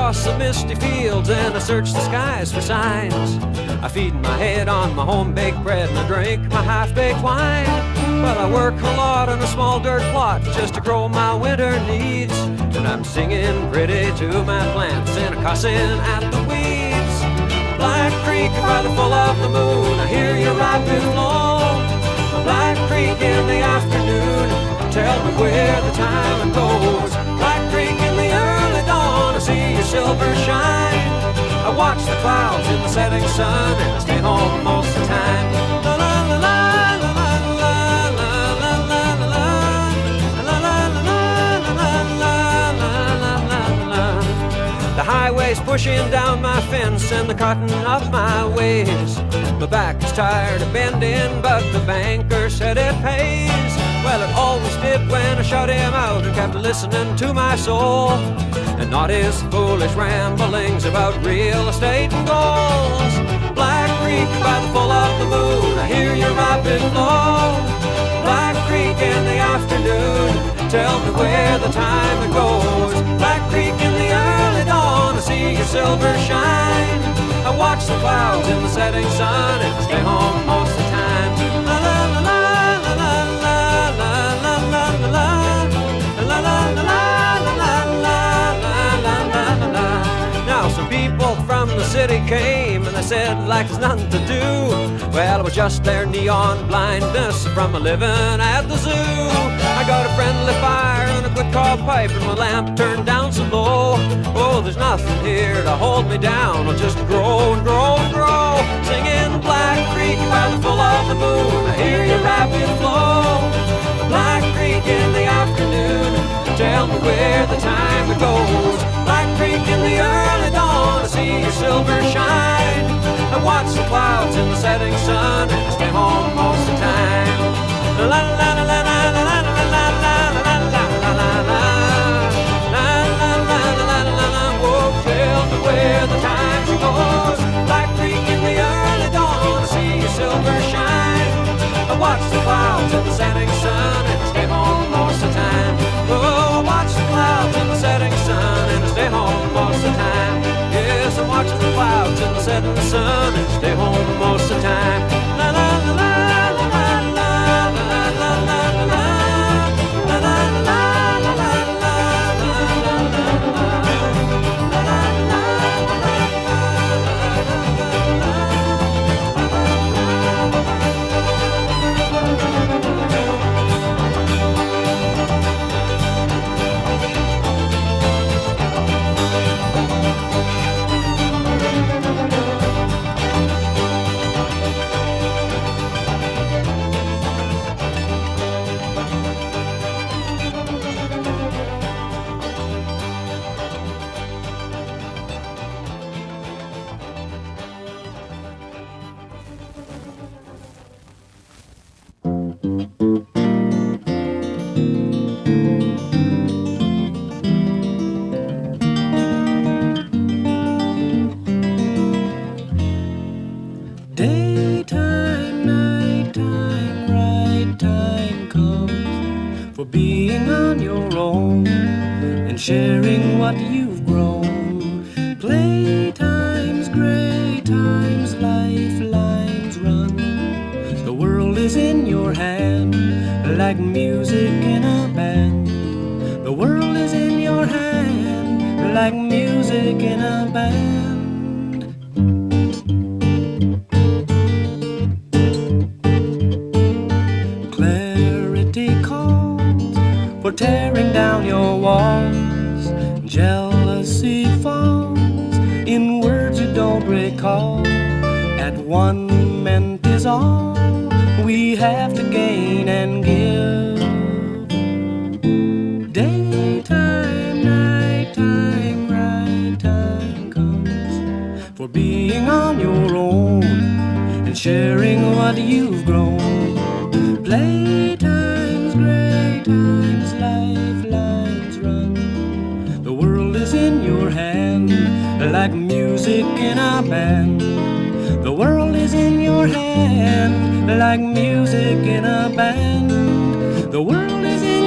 across the misty fields and I search the skies for signs. I feed my head on my home-baked bread and I drink my half-baked wine. But I work a lot on a small dirt plot just to grow my winter needs. And I'm singing pretty to my plants and I'm cussing at the weeds. Black Creek by the full of the moon, I hear your rapid flow. Black Creek in the afternoon, tell me where the time goes. Black Creek in the early dawn, I see your silver shine. I watch the clouds in the setting sun and I stay home most of the time. La la la la la la la la la la la la la la. The highway's pushing down my fence and the cotton up my ways. My back is tired of bending, but the banker said it pays. Well, it always did when I shut him out and kept listening to my soul, and not his foolish ramblings about real estate and goals. Black Creek by the full of the moon, I hear your rapid flow. Black Creek in the afternoon, tell me where the time it goes. Black Creek in the early dawn, I see your silver shine. I watch the clouds in the setting sun and I stay home most of the time. La la la la la la la la la la la la la la la. Now some people from the city came and they said like there's nothing to do. Well, it was just their neon blindness from living at the zoo. I got a friendly fire and a good cob pipe and my lamp turned down so low. Oh, there's nothing here to hold me down, I'll just grow and grow and grow. Singing Black Creek by the full of the moon, I hear your rapid flow. Black Creek in the afternoon, tell me where the time it goes. Black Creek in the early dawn, I see your silver shine. I watch the clouds in the setting sun and I stay home most of the time. La la la la la la la la la la la la la la la. Whoa, tell me where the time goes. Black Creek in the early dawn, I see your silver shine. I watch the clouds in the setting sun and I stay home most of the time. Oh, I watch the clouds in the setting sun and I stay home most of the time. Yes, I watch the clouds in the setting sun and stay home most of the time. La la la la la la la la la la la la la la sharing what you've grown. Playtimes, great times, lifelines run. The world is in your hand, like music in a band. The world is in your hand, like music in a band. Clarity calls for tearing down your walls. Jealousy falls in words you don't recall. At one moment is all we have to gain and give. Daytime, nighttime, right time comes for being on your own and sharing what you've grown. Playtimes, great times, lifelines run. The world is in your hand, like music in a band. The world is in your hand, like music in a band. The world is in